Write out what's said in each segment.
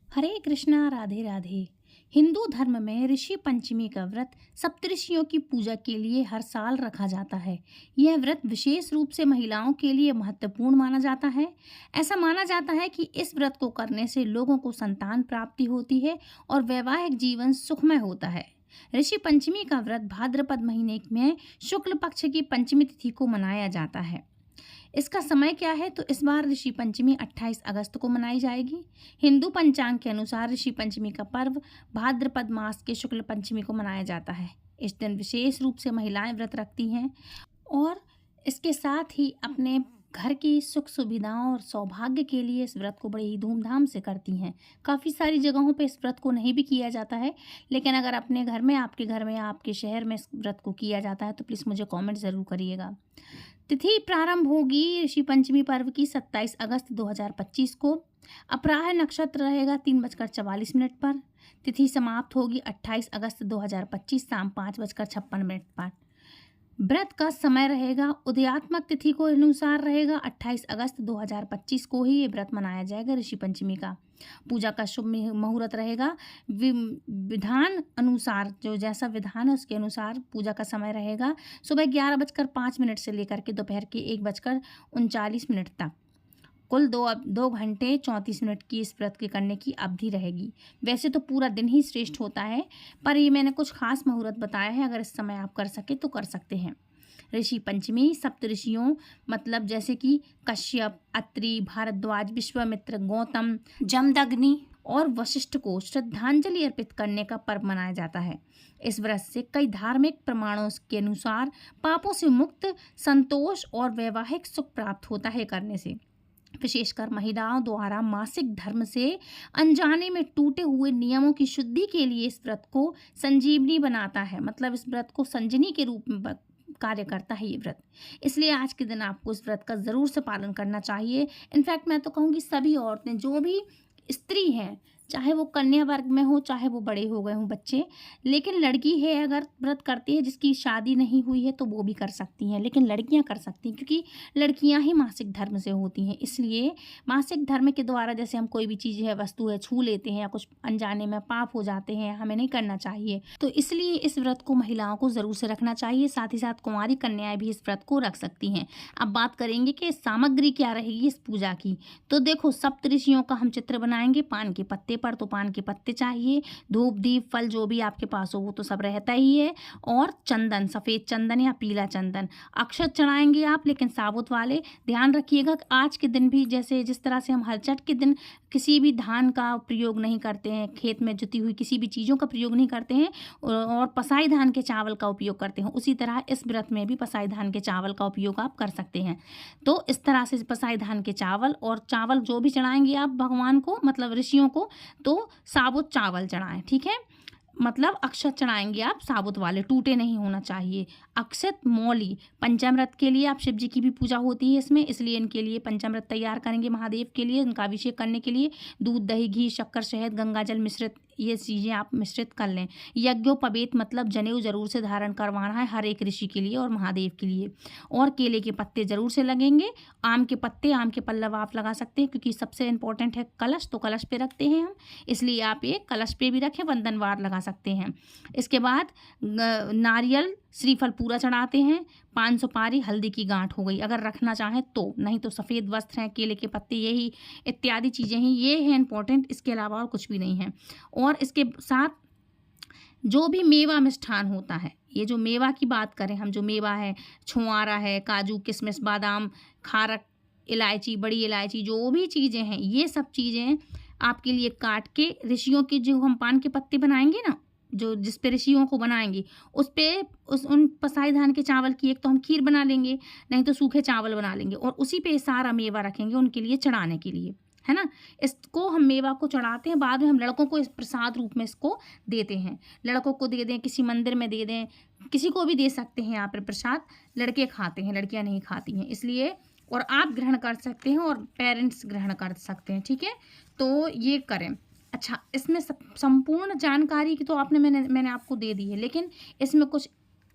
हरे कृष्णा राधे राधे। हिंदू धर्म में ऋषि पंचमी का व्रत सप्तऋषियों की पूजा के लिए हर साल रखा जाता है। यह व्रत विशेष रूप से महिलाओं के लिए महत्वपूर्ण माना जाता है। ऐसा माना जाता है कि इस व्रत को करने से लोगों को संतान प्राप्ति होती है और वैवाहिक जीवन सुखमय होता है। ऋषि पंचमी का व्रत भाद्रपद महीने में शुक्ल पक्ष की पंचमी तिथि को मनाया जाता है। इसका समय क्या है? तो इस बार ऋषि पंचमी 28 अगस्त को मनाई जाएगी। हिंदू पंचांग के अनुसार ऋषि पंचमी का पर्व भाद्रपद मास के शुक्ल पंचमी को मनाया जाता है। इस दिन विशेष रूप से महिलाएं व्रत रखती हैं और इसके साथ ही अपने घर की सुख सुविधाओं और सौभाग्य के लिए इस व्रत को बड़ी ही धूमधाम से करती हैं। काफ़ी सारी जगहों पे इस व्रत को नहीं भी किया जाता है, लेकिन अगर अपने घर में, आपके घर में या आपके शहर में इस व्रत को किया जाता है तो प्लीज़ मुझे कमेंट ज़रूर करिएगा। तिथि प्रारंभ होगी ऋषि पंचमी पर्व की 27 अगस्त 2025 को। अपराह नक्षत्र रहेगा 3:44 पर। तिथि समाप्त होगी 28 अगस्त 2025 शाम 5:56 पर। व्रत का समय रहेगा उदयात्मक तिथि को अनुसार रहेगा 28 अगस्त 2025 को ही ये व्रत मनाया जाएगा ऋषि पंचमी का। पूजा का शुभ मुहूर्त रहेगा विधान अनुसार, जो जैसा विधान है उसके अनुसार पूजा का समय रहेगा सुबह 11:05 से लेकर के दोपहर के 1:39 तक। कुल 2 घंटे 34 मिनट की इस व्रत के करने की अवधि रहेगी। वैसे तो पूरा दिन ही श्रेष्ठ होता है, पर ये मैंने कुछ खास मुहूर्त बताया है, अगर इस समय आप कर सके तो कर सकते हैं। ऋषि पंचमी सप्तऋषियों मतलब जैसे कि कश्यप, अत्रि, भारद्वाज, विश्वामित्र, गौतम, जमदग्नि और वशिष्ठ को श्रद्धांजलि अर्पित करने का पर्व मनाया जाता है। इस व्रत से कई धार्मिक प्रमाणों के अनुसार पापों से मुक्त, संतोष और वैवाहिक सुख प्राप्त होता है करने से। विशेषकर महिलाओं द्वारा मासिक धर्म से अनजाने में टूटे हुए नियमों की शुद्धि के लिए इस व्रत को संजीवनी बनाता है। मतलब इस व्रत को संजनी के रूप में कार्य करता है ये व्रत। इसलिए आज के दिन आपको इस व्रत का ज़रूर से पालन करना चाहिए। इनफैक्ट मैं तो कहूँगी सभी औरतें, जो भी स्त्री हैं, चाहे वो कन्या वर्ग में हो, चाहे वो बड़े हो गए हों बच्चे, लेकिन लड़की है अगर व्रत करती है, जिसकी शादी नहीं हुई है, तो वो भी कर सकती हैं। लेकिन लड़कियां कर सकती हैं क्योंकि लड़कियां ही मासिक धर्म से होती हैं। इसलिए मासिक धर्म के द्वारा जैसे हम कोई भी चीज़ है, वस्तु है, छू लेते हैं या कुछ अनजाने में पाप हो जाते हैं, हमें नहीं करना चाहिए। तो इसलिए इस व्रत को महिलाओं को ज़रूर से रखना चाहिए। साथ ही साथ कुंवारी कन्याएं भी इस व्रत को रख सकती हैं। अब बात करेंगे कि सामग्री क्या रहेगी इस पूजा की। तो देखो, सप्तऋषियों का हम चित्र बनाएंगे पान के पत्ते पर, तो पान के पत्ते चाहिए, धूप दीप फल जो भी आपके पास हो वो तो सब रहता ही है, और चंदन, सफ़ेद चंदन या पीला चंदन। अक्षत चढ़ाएंगे आप, लेकिन साबुत वाले। ध्यान रखिएगा कि आज के दिन भी जैसे जिस तरह से हम हलचट के दिन किसी भी धान का प्रयोग नहीं करते हैं, खेत में जुती हुई किसी भी चीज़ों का प्रयोग नहीं करते हैं और पसाई धान के चावल का उपयोग करते हैं, उसी तरह इस व्रत में भी पसाई धान के चावल का उपयोग आप कर सकते हैं। तो इस तरह से पसाई धान के चावल, और चावल जो भी चढ़ाएंगे आप भगवान को, मतलब ऋषियों को, तो साबुत चावल चढ़ाएं, ठीक है। मतलब अक्षत चढ़ाएंगे आप साबुत वाले, टूटे नहीं होना चाहिए। अक्षत मौली, पंचामृत के लिए आप शिव जी की भी पूजा होती है इसमें, इसलिए इनके लिए पंचामृत तैयार करेंगे महादेव के लिए, इनका अभिषेक करने के लिए। दूध, दही, घी, शक्कर, शहद, गंगाजल मिश्रित, ये चीज़ें आप मिश्रित कर लें। यज्ञोपवीत मतलब जनेऊ जरूर से धारण करवाना है हर एक ऋषि के लिए और महादेव के लिए। और केले के पत्ते जरूर से लगेंगे। आम के पत्ते, आम के पल्लव आप लगा सकते हैं, क्योंकि सबसे इंपॉर्टेंट है कलश, तो कलश पे रखते हैं हम, इसलिए आप एक कलश पे भी रखें, वंदनवार लगा सकते हैं। इसके बाद नारियल, श्रीफल पूरा चढ़ाते हैं। 5 सुपारी, हल्दी की गांठ हो गई अगर रखना चाहें तो, नहीं तो सफ़ेद वस्त्र हैं, केले के पत्ते, यही इत्यादि चीज़ें हैं, ये है इंपॉर्टेंट। इसके अलावा और कुछ भी नहीं है। और इसके साथ जो भी मेवा मिष्ठान होता है, ये जो मेवा की बात करें हम, जो मेवा है, छुआरा है, काजू, किशमिश, बादाम, खारक, इलायची, बड़ी इलायची, जो भी चीज़ें हैं, ये सब चीज़ें आपके लिए काट के, ऋषियों के जो हम पान के पत्ते बनाएंगे ना, जो जिस पे ऋषियों को बनाएंगे, उस पे उन पसाई धान के चावल की एक तो हम खीर बना लेंगे, नहीं तो सूखे चावल बना लेंगे, और उसी पे सारा मेवा रखेंगे उनके लिए चढ़ाने के लिए, है ना। इसको हम मेवा को चढ़ाते हैं, बाद में हम लड़कों को इस प्रसाद रूप में इसको देते हैं। लड़कों को दे दें, किसी मंदिर में दे दें, किसी को भी दे सकते हैं यहाँ पर प्रसाद। लड़के खाते हैं, लड़कियाँ नहीं खाती हैं, इसलिए। और आप ग्रहण कर सकते हैं और पेरेंट्स ग्रहण कर सकते हैं, ठीक है। तो ये करें। अच्छा, इसमें संपूर्ण जानकारी की तो मैंने आपको दे दी है, लेकिन इसमें कुछ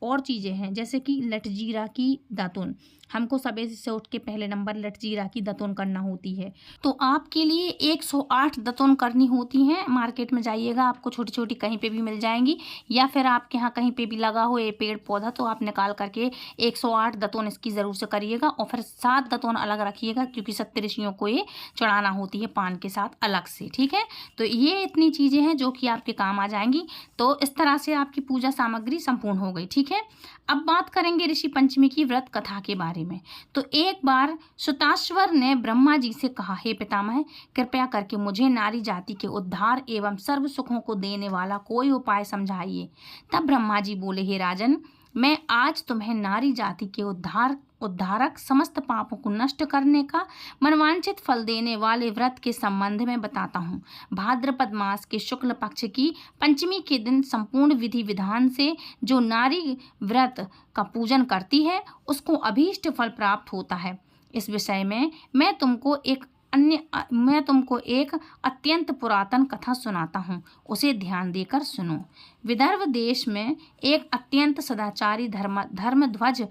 और चीज़ें हैं, जैसे कि लटजीरा की दातुन। हमको सुबह से उठ के पहले नंबर लटजीरा की दातुन करना होती है। तो आपके लिए 108 दातुन करनी होती हैं। मार्केट में जाइएगा, आपको छोटी छोटी कहीं पे भी मिल जाएंगी, या फिर आपके यहाँ कहीं पे भी लगा हो ये पेड़ पौधा, तो आप निकाल करके 108 दातुन इसकी ज़रूर से करिएगा। और फिर 7 दातुन अलग रखिएगा, क्योंकि सप्तऋषियों को ये चढ़ाना होती है पान के साथ अलग से। ठीक है, तो ये इतनी चीज़ें हैं जो कि आपके काम आ जाएंगी। तो इस तरह से आपकी पूजा सामग्री संपूर्ण हो गई। ठीक है, अब बात करेंगे ऋषि पंचमी की व्रत कथा के बारे में। तो एक बार सुताश्वर ने ब्रह्मा जी से कहा, हे पितामह, कृपया करके मुझे नारी जाति के उद्धार एवं सर्व सुखों को देने वाला कोई उपाय समझाइए। तब ब्रह्मा जी बोले, हे राजन, मैं आज तुम्हें नारी जाति के उद्धारक, समस्त पापों को नष्ट करने का मनवांछित फल देने वाले व्रत के संबंध में बताता हूँ। भाद्रपद मास के शुक्ल पक्ष की पंचमी के दिन संपूर्ण विधि विधान से जो नारी व्रत का पूजन करती है उसको अभीष्ट फल प्राप्त होता है। इस विषय में मैं तुमको एक अत्यंत पुरातन कथा सुनाता हूँ, उसे ध्यान देकर सुनो। विदर्भ देश में एक अत्यंत सदाचारी धर्मध्वज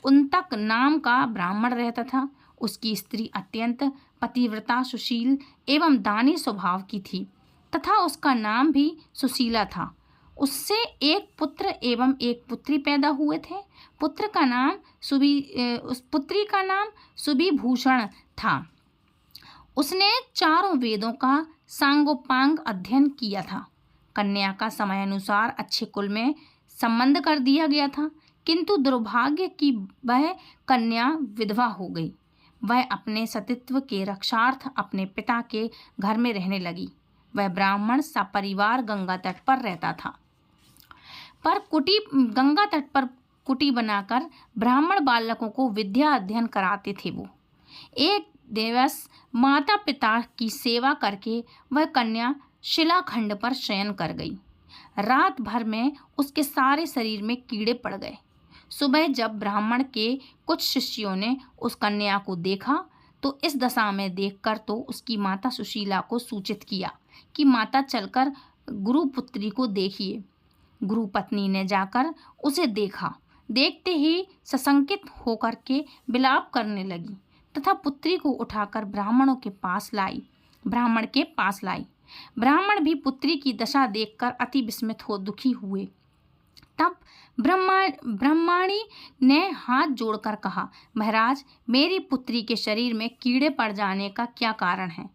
उन्तक नाम का ब्राह्मण रहता था। उसकी स्त्री अत्यंत पतिव्रता, सुशील एवं दानी स्वभाव की थी तथा उसका नाम भी सुशीला था। उससे एक पुत्र एवं एक पुत्री पैदा हुए थे। पुत्री का नाम सुविभूषण था। उसने चारों वेदों का सांगोपांग अध्ययन किया था। कन्या का समय अनुसार अच्छे कुल में संबंध कर दिया गया था, किंतु दुर्भाग्य की वह कन्या विधवा हो गई। वह अपने सतीत्व के रक्षार्थ अपने पिता के घर में रहने लगी। वह ब्राह्मण सपरिवार गंगा तट पर रहता था। गंगा तट पर कुटी बनाकर ब्राह्मण बालकों को विद्या अध्ययन कराते थे। वो एक दिवस माता पिता की सेवा करके वह कन्या शिलाखंड पर शयन कर गई। रात भर में उसके सारे शरीर में कीड़े पड़ गए। सुबह जब ब्राह्मण के कुछ शिष्यों ने उस कन्या को देखा तो इस दशा में देखकर तो उसकी माता सुशीला को सूचित किया कि माता चलकर गुरुपुत्री को देखिए। गुरुपत्नी ने जाकर उसे देखा। देखते ही सशंकित होकर के विलाप करने लगी तथा पुत्री को उठाकर ब्राह्मण के पास लाई। ब्राह्मण भी पुत्री की दशा देखकर अति विस्मित हो दुखी हुए। तब ब्रह्माणी ने हाथ जोड़कर कहा, महाराज, मेरी पुत्री के शरीर में कीड़े पड़ जाने का क्या कारण है?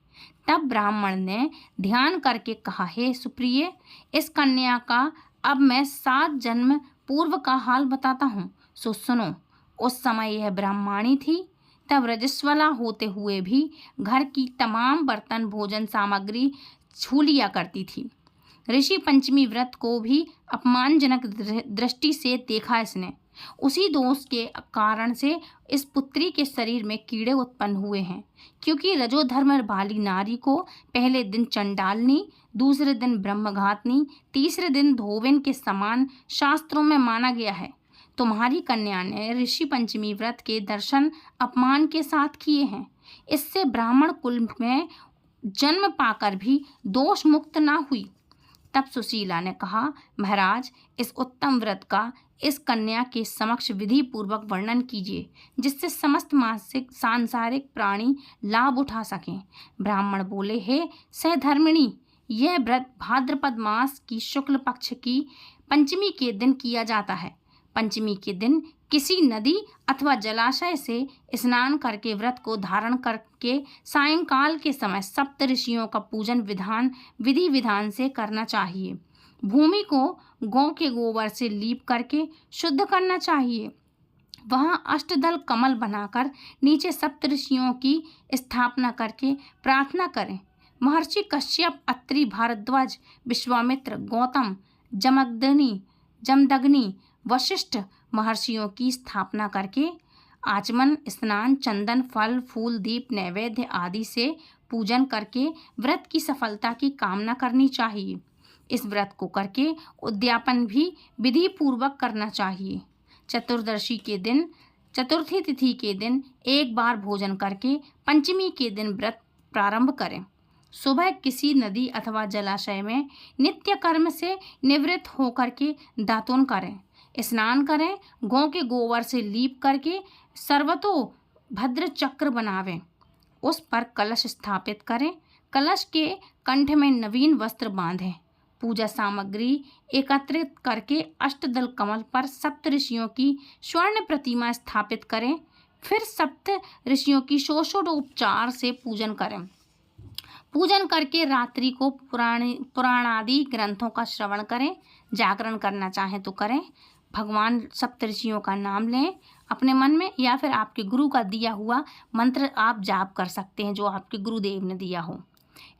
तब ब्राह्मण ने ध्यान करके कहा, हे सुप्रिय, इस कन्या का अब मैं 7 जन्म पूर्व का हाल बताता हूँ, सो सुनो। उस समय यह ब्राह्मणी थी। तब रजस्वला होते हुए भी घर की तमाम बर्तन भोजन सामग्री छू लिया करती थी। ऋषि पंचमी व्रत को भी अपमानजनक दृष्टि से देखा इसने। उसी दोष के कारण से इस पुत्री के शरीर में कीड़े उत्पन्न हुए हैं, क्योंकि रजोधर्म वाली नारी को पहले दिन चंडालनी, दूसरे दिन ब्रह्मघातनी, तीसरे दिन धोबिन के समान शास्त्रों में माना गया है। तुम्हारी कन्या ने ऋषि पंचमी व्रत के दर्शन अपमान के साथ किए हैं। इससे ब्राह्मण कुल में जन्म पाकर भी दोष मुक्त ना हुई। तब सुशीला ने कहा, महाराज, इस उत्तम व्रत का इस कन्या के समक्ष विधि पूर्वक वर्णन कीजिए, जिससे समस्त मासिक सांसारिक प्राणी लाभ उठा सकें। ब्राह्मण बोले, हे सहधर्मिणी, यह व्रत भाद्रपद मास की शुक्ल पक्ष की पंचमी के दिन किया जाता है। पंचमी के दिन किसी नदी अथवा जलाशय से स्नान करके व्रत को धारण करके सायंकाल के समय सप्त ऋषियों का पूजन विधि विधान से करना चाहिए। भूमि को गौ के गोबर से लीप करके शुद्ध करना चाहिए। वहाँ अष्टदल कमल बनाकर नीचे सप्त ऋषियों की स्थापना करके प्रार्थना करें। महर्षि कश्यप, अत्रि, भारद्वाज, विश्वामित्र, गौतम, जमदग्नि, वशिष्ठ महर्षियों की स्थापना करके आचमन, स्नान, चंदन, फल, फूल, दीप, नैवेद्य आदि से पूजन करके व्रत की सफलता की कामना करनी चाहिए। इस व्रत को करके उद्यापन भी विधि पूर्वक करना चाहिए। चतुर्थी तिथि के दिन एक बार भोजन करके पंचमी के दिन व्रत प्रारंभ करें। सुबह किसी नदी अथवा जलाशय में नित्य कर्म से निवृत्त होकर के दातुन करें। स्नान करें, गौ के गोबर से लीप करके सर्वतो भद्र चक्र बनावें, उस पर कलश स्थापित करें, कलश के कंठ में नवीन वस्त्र बांधें, पूजा सामग्री एकत्रित करके अष्टदल कमल पर सप्त ऋषियों की स्वर्ण प्रतिमा स्थापित करें, फिर सप्त ऋषियों की षोडशोपचार से पूजन करें। पूजन करके रात्रि को पुराणादि ग्रंथों का श्रवण करें, जागरण करना चाहें तो करें, भगवान सप्तऋषियों का नाम लें अपने मन में, या फिर आपके गुरु का दिया हुआ मंत्र आप जाप कर सकते हैं जो आपके गुरुदेव ने दिया हो,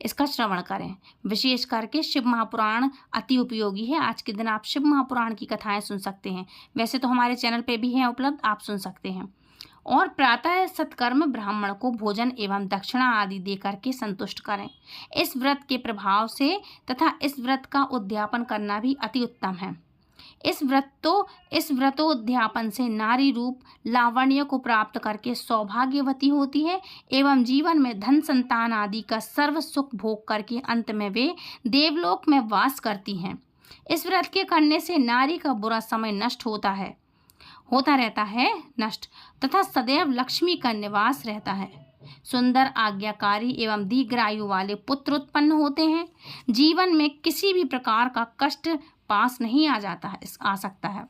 इसका श्रवण करें। विशेष करके शिव महापुराण अति उपयोगी है। आज के दिन आप शिव महापुराण की कथाएं सुन सकते हैं, वैसे तो हमारे चैनल पे भी हैं उपलब्ध, आप सुन सकते हैं। और प्रातः सत्कर्म ब्राह्मण को भोजन एवं दक्षिणा आदि दे करके संतुष्ट करें। इस व्रत के प्रभाव से तथा इस व्रत का उद्यापन करना भी अति उत्तम है। इस व्रतोद्यापन से नारी रूप लावण्य को प्राप्त करके सौभाग्यवती होती है एवं जीवन में धन संतान आदि का सर्व सुख भोग करके अंत में वे देवलोक में वास करती हैं। इस व्रत के करने से नारी का बुरा समय नष्ट होता रहता है तथा सदैव लक्ष्मी का निवास रहता है। सुंदर आज्ञाकारी एवं दीर्घायु वाले पुत्र उत्पन्न होते हैं। जीवन में किसी भी प्रकार का कष्ट पास नहीं आ सकता है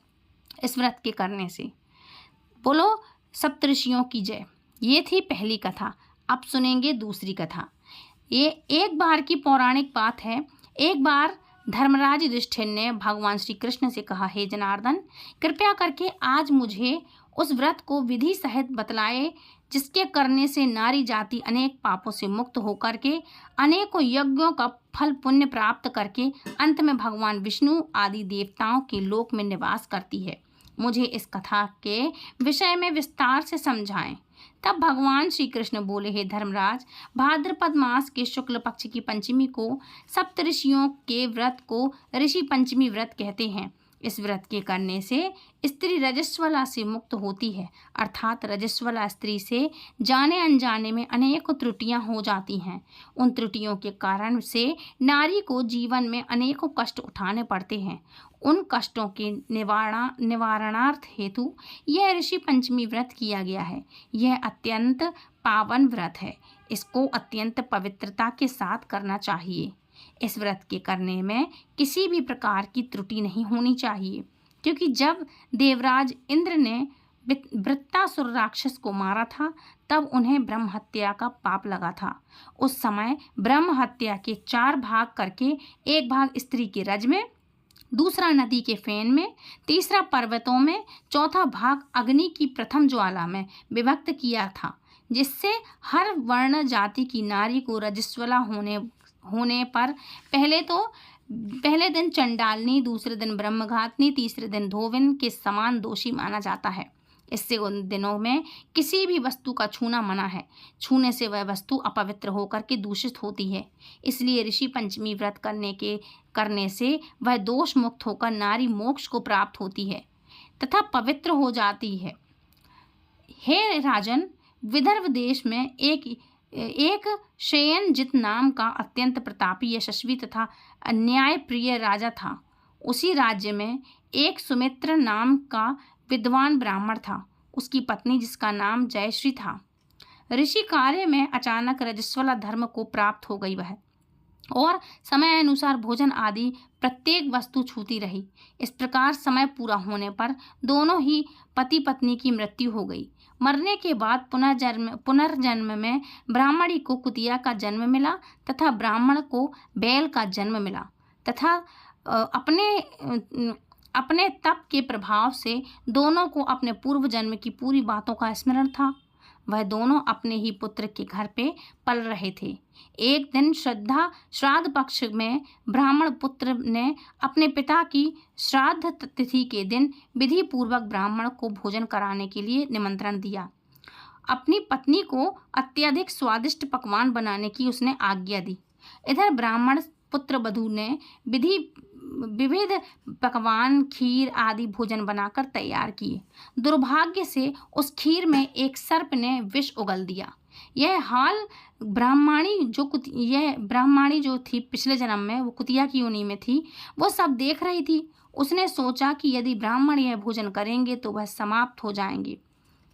इस व्रत के करने से। बोलो सप्तऋषियों की जय। ये थी पहली कथा। अब सुनेंगे दूसरी कथा। ये एक बार की पौराणिक बात है। एक बार धर्मराज युधिष्ठिर ने भगवान श्री कृष्ण से कहा, हे जनार्दन, कृपया करके आज मुझे उस व्रत को विधि सहित बतलाए जिसके करने से नारी जाति अनेक पापों से मुक्त होकर के अनेकों यज्ञों का फल पुण्य प्राप्त करके अंत में भगवान विष्णु आदि देवताओं के लोक में निवास करती है। मुझे इस कथा के विषय में विस्तार से समझाएं। तब भगवान श्री कृष्ण बोले, हे धर्मराज, भाद्रपद मास के शुक्ल पक्ष की पंचमी को सप्तऋषियों के व्रत को ऋषि पंचमी व्रत कहते हैं। इस व्रत के करने से स्त्री रजस्वला से मुक्त होती है, अर्थात रजस्वला स्त्री से जाने अनजाने में अनेक त्रुटियां हो जाती हैं। उन त्रुटियों के कारण से नारी को जीवन में अनेकों कष्ट उठाने पड़ते हैं। उन कष्टों के निवारणार्थ हेतु यह ऋषि पंचमी व्रत किया गया है। यह अत्यंत पावन व्रत है। इसको अत्यंत पवित्रता के साथ करना चाहिए। इस व्रत के करने में किसी भी प्रकार की त्रुटि नहीं होनी चाहिए, क्योंकि जब देवराज इंद्र ने वृत्तासुर राक्षस को मारा था तब उन्हें ब्रह्म हत्या का पाप लगा था। उस समय ब्रह्म हत्या के 4 भाग करके, एक भाग स्त्री के रज में, दूसरा नदी के फेन में, तीसरा पर्वतों में, चौथा भाग अग्नि की प्रथम ज्वाला में विभक्त किया था, जिससे हर वर्ण जाति की नारी को रजस्वला होने पर पहले दिन चंडालनी, दूसरे दिन ब्रह्मघातनी, तीसरे दिन धोविन के समान दोषी माना जाता है। इससे उन दिनों में किसी भी वस्तु का छूना मना है। छूने से वह वस्तु अपवित्र होकर के दूषित होती है। इसलिए ऋषि पंचमी व्रत करने से वह दोष मुक्त होकर नारी मोक्ष को प्राप्त होती है तथा पवित्र हो जाती है। हे राजन, विदर्भ देश में एक शयनजित नाम का अत्यंत प्रतापी, यशस्वी तथा न्यायप्रिय राजा था। उसी राज्य में एक सुमित्र नाम का विद्वान ब्राह्मण था। उसकी पत्नी, जिसका नाम जयश्री था, ऋषि कार्य में अचानक रजस्वला धर्म को प्राप्त हो गई वह, और समय अनुसार भोजन आदि प्रत्येक वस्तु छूती रही। इस प्रकार समय पूरा होने पर दोनों ही पति पत्नी की मृत्यु हो गई। मरने के बाद पुनर्जन्म में ब्राह्मणी को कुतिया का जन्म मिला तथा ब्राह्मण को बैल का जन्म मिला तथा अपने तप के प्रभाव से दोनों को अपने पूर्व जन्म की पूरी बातों का स्मरण था। वह दोनों अपने ही पुत्र के घर पे पल रहे थे। एक दिन श्राद्ध पक्ष में ब्राह्मण पुत्र ने अपने पिता की श्राद्ध तिथि के दिन विधि पूर्वक ब्राह्मण को भोजन कराने के लिए निमंत्रण दिया। अपनी पत्नी को अत्यधिक स्वादिष्ट पकवान बनाने की उसने आज्ञा दी। इधर ब्राह्मण पुत्र वधू ने विविध पकवान, खीर आदि भोजन बनाकर तैयार किए। दुर्भाग्य से उस खीर में एक सर्प ने विष उगल दिया। यह हाल ब्राह्मणी जो थी पिछले जन्म में, वो कुतिया की योनि में थी, वो सब देख रही थी। उसने सोचा कि यदि ब्राह्मण यह भोजन करेंगे तो वह समाप्त हो जाएंगे।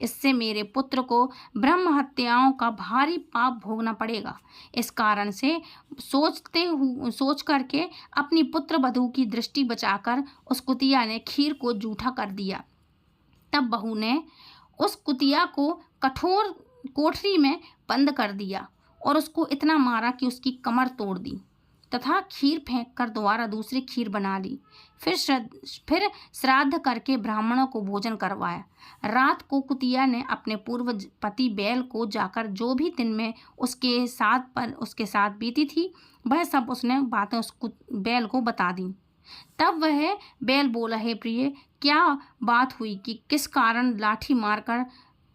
इससे मेरे पुत्र को ब्रह्म हत्याओं का भारी पाप भोगना पड़ेगा। इस कारण से सोच करके अपनी पुत्र वधू की दृष्टि बचाकर उस कुतिया ने खीर को जूठा कर दिया। तब बहू ने उस कुतिया को कठोर कोठरी में बंद कर दिया और उसको इतना मारा कि उसकी कमर तोड़ दी तथा खीर फेंक कर दोबारा दूसरी खीर बना ली। फिर श्राद्ध करके ब्राह्मणों को भोजन करवाया। रात को कुतिया ने अपने पूर्व पति बैल को जाकर जो भी दिन में उसके साथ बीती थी वह सब उसने बातें उस बैल को बता दी। तब वह बैल बोला, हे प्रिय, क्या बात हुई कि किस कारण लाठी मारकर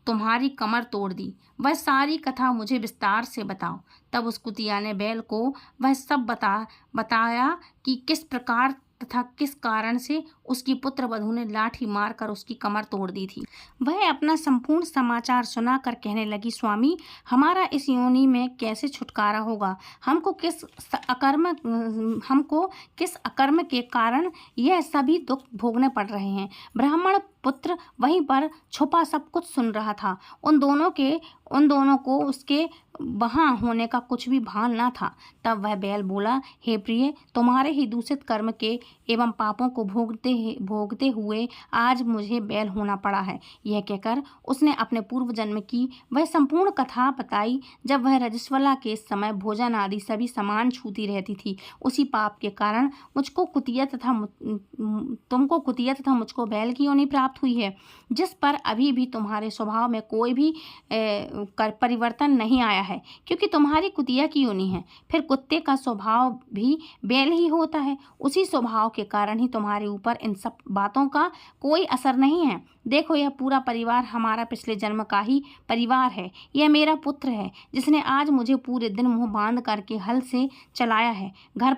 तुम्हारी कमर तोड़ दी? वह सारी कथा मुझे विस्तार से बताओ। तब उस कुतिया ने बैल को वह सब बताया कि किस प्रकार तथा किस कारण से उसकी पुत्र वधू ने लाठी मारकर उसकी कमर तोड़ दी थी। वह अपना संपूर्ण समाचार सुनाकर कहने लगी, स्वामी, हमारा इस योनि में कैसे छुटकारा होगा? हमको किस अकर्म के कारण यह सभी दुख भोगने पड़ रहे हैं? ब्राह्मण पुत्र वहीं पर छुपा सब कुछ सुन रहा था। उन दोनों को उसके वहाँ होने का कुछ भी भान न था। तब वह बैल बोला, हे प्रिय, तुम्हारे ही दूषित कर्म के एवं पापों को भोगते हुए आज मुझे बैल होना पड़ा है। यह कहकर उसने अपने पूर्व जन्म की वह संपूर्ण कथा बताई। जब वह रजस्वला के समय भोजन आदि सभी समान छूती रहती थी, उसी पाप के कारण तुमको कुतिया तथा मुझको बैल की योनि प्राप्त हुई है, जिस पर अभी भी तुम्हारे स्वभाव में कोई भी परिवर्तन नहीं आया है, क्योंकि तुम्हारी कुतिया की योनि है। फिर कुत्ते का स्वभाव भी बैल ही होता है। उसी स्वभाव के कारण ही तुम्हारे ऊपर इन सब बातों का कोई असर नहीं है। देखो, यह पूरा परिवार हमारा पिछले जन्म का ही परिवार है। यह मेरा पुत्र है, जिसने आज मुझे पूरे दिन मुंह बांध करके हल से चलाया है। घर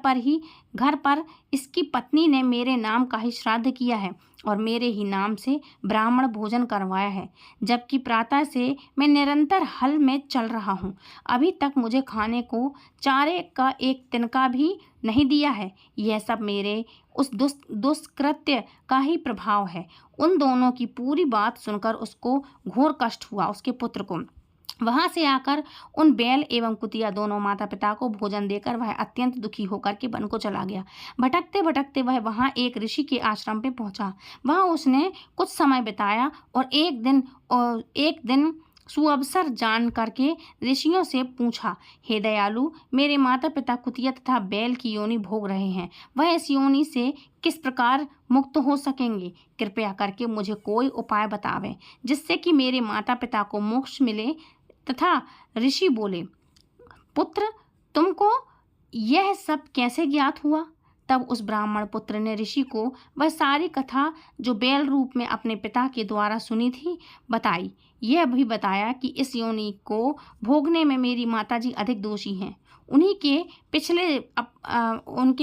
पर इसकी पत्नी ने मेरे नाम का ही श्राद्ध किया है और मेरे ही नाम से ब्राह्मण भोजन करवाया है, जबकि प्रातः से मैं निरंतर हल में चल रहा हूँ। अभी तक मुझे खाने को चारे का एक तिनका भी नहीं दिया है। यह सब मेरे उस दुष्कृत्य का ही प्रभाव है। उन दोनों की पूरी बात सुनकर उसको घोर कष्ट हुआ। उसके पुत्र को वहां से आकर उन बैल एवं कुतिया दोनों माता पिता को भोजन देकर वह अत्यंत दुखी होकर के वन को चला गया। भटकते भटकते वह वहां एक ऋषि के आश्रम पे पहुंचा। वहां उसने कुछ समय बिताया और एक दिन सुअवसर जान करके ऋषियों से पूछा, हे दयालु, मेरे माता पिता कुतिया तथा बैल की योनि भोग रहे हैं। वह इस योनि से किस प्रकार मुक्त हो सकेंगे? कृपया करके मुझे कोई उपाय बतावें जिससे कि मेरे माता पिता को मोक्ष मिले। तथा ऋषि बोले, पुत्र, तुमको यह सब कैसे ज्ञात हुआ? तब उस ब्राह्मण पुत्र ने ऋषि को वह सारी कथा जो बैल रूप में अपने पिता के द्वारा सुनी थी बताई। यह भी बताया कि इस योनि को भोगने में मेरी माताजी अधिक दोषी हैं। उनके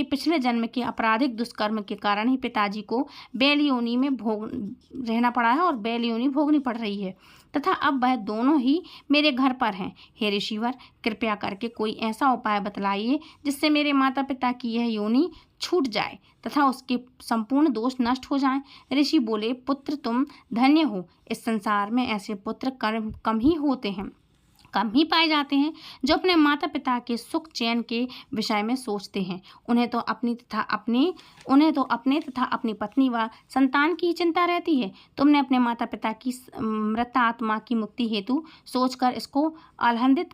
पिछले जन्म के आपराधिक दुष्कर्म के कारण ही पिताजी को बैल योनि में रहना पड़ा है और बैल योनि भोगनी पड़ रही है, तथा अब वह दोनों ही मेरे घर पर हैं। हे ऋषिवर, कृपया करके कोई ऐसा उपाय बतलाइए जिससे मेरे माता पिता की यह योनि छूट जाए तथा उसके संपूर्ण दोष नष्ट हो जाएं। ऋषि बोले, पुत्र, तुम धन्य हो। इस संसार में ऐसे पुत्र कम ही पाए जाते हैं जो अपने माता पिता के सुख चैन के विषय में सोचते हैं। उन्हें तो अपने तथा अपनी पत्नी व संतान की चिंता रहती है। तुमने अपने माता पिता की मृत आत्मा की मुक्ति हेतु सोचकर इसको आह्लादित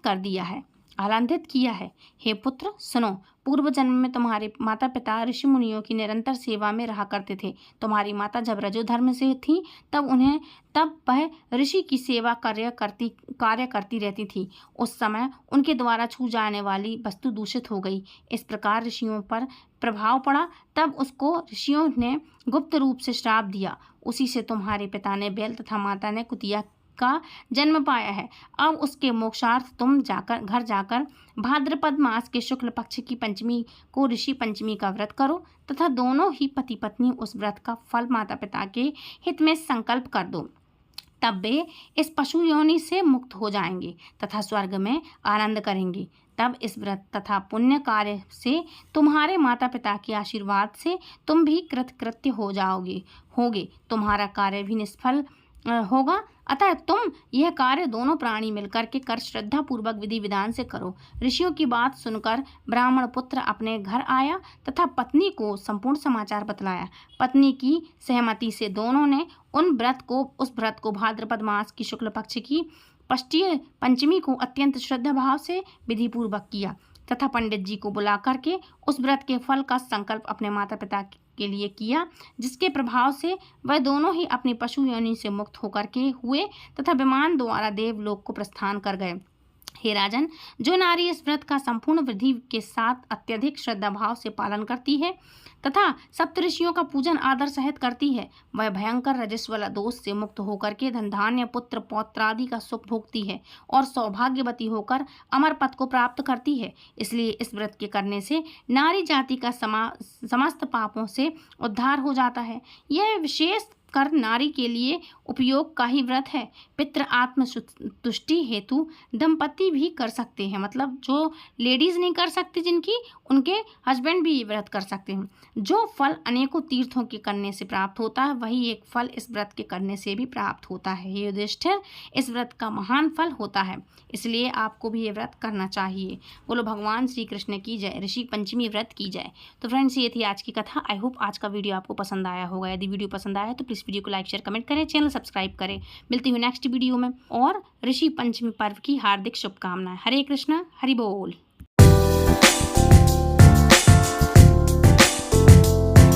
किया है। हे पुत्र, सुनो, पूर्व जन्म में तुम्हारे माता पिता ऋषि मुनियों की निरंतर सेवा में रहा करते थे। तुम्हारी माता जब रजोधर्म से थी तब वह ऋषि की सेवा कार्य करती रहती थी। उस समय उनके द्वारा छू जाने वाली वस्तु दूषित हो गई। इस प्रकार ऋषियों पर प्रभाव पड़ा। तब उसको ऋषियों ने गुप्त रूप से श्राप दिया। उसी से तुम्हारे पिता ने बैल तथा माता ने कुतिया का जन्म पाया है। अब उसके मोक्षार्थ तुम घर जाकर भाद्रपद मास के शुक्ल पक्ष की पंचमी को ऋषि पंचमी का व्रत करो तथा दोनों ही पति पत्नी उस व्रत का फल माता पिता के हित में संकल्प कर दो। तब वे इस पशु योनि से मुक्त हो जाएंगे तथा स्वर्ग में आनंद करेंगे। तब इस व्रत तथा पुण्य कार्य से तुम्हारे माता पिता के आशीर्वाद से तुम भी कृतकृत्य होगे, तुम्हारा कार्य भी निष्फल होगा। अतः तुम यह कार्य दोनों प्राणी मिलकर के कर श्रद्धा पूर्वक विधि विधान से करो। ऋषियों की बात सुनकर ब्राह्मण पुत्र अपने घर आया तथा पत्नी को संपूर्ण समाचार बतलाया। पत्नी की सहमति से दोनों ने उस व्रत को भाद्रपद मास की शुक्ल पक्ष की पष्टीय पंचमी को अत्यंत श्रद्धा भाव से विधि पूर्वक किया तथा पंडित जी को बुला करके उस व्रत के फल का संकल्प अपने माता पिता के लिए किया, जिसके प्रभाव से वह दोनों ही अपनी पशु योनि से मुक्त होकर के हुए तथा विमान द्वारा देवलोक को प्रस्थान कर गए। हे राजन, जो नारी इस व्रत का संपूर्ण विधि के साथ अत्यधिक श्रद्धा भाव से पालन करती है तथा सप्तऋषियों का पूजन आदर सहित करती है, वह भयंकर रजस्वला दोष से मुक्त होकर के धन धान्य पुत्र पौत्र आदि का सुख भोगती है और सौभाग्यवती होकर अमर पद को प्राप्त करती है। इसलिए इस व्रत के करने से नारी जाति का समस्त पापों से उद्धार हो जाता है। यह विशेष कर नारी के लिए उपयोग का ही व्रत है। पितृ आत्म तुष्टि हेतु दंपति भी कर सकते हैं, मतलब जो लेडीज नहीं कर सकती जिनकी, उनके हस्बैंड भी ये व्रत कर सकते हैं। जो फल अनेकों तीर्थों के करने से प्राप्त होता है, वही एक फल इस व्रत के करने से भी प्राप्त होता है। ये युधिष्ठिर, इस व्रत का महान फल होता है, इसलिए आपको भी ये व्रत करना चाहिए। बोलो भगवान श्री कृष्ण की जय, ऋषि पंचमी व्रत की जय। तो फ्रेंड्स, ये थी आज की कथा। आई होप आज का वीडियो आपको पसंद आया होगा। यदि वीडियो पसंद आया तो प्लीज़ वीडियो को लाइक शेयर कमेंट करें, चैनल सब्सक्राइब करें। मिलती हूँ नेक्स्ट वीडियो में, और ऋषि पंचमी पर्व की हार्दिक शुभकामनाएं। हरे कृष्णा, हरि बोल।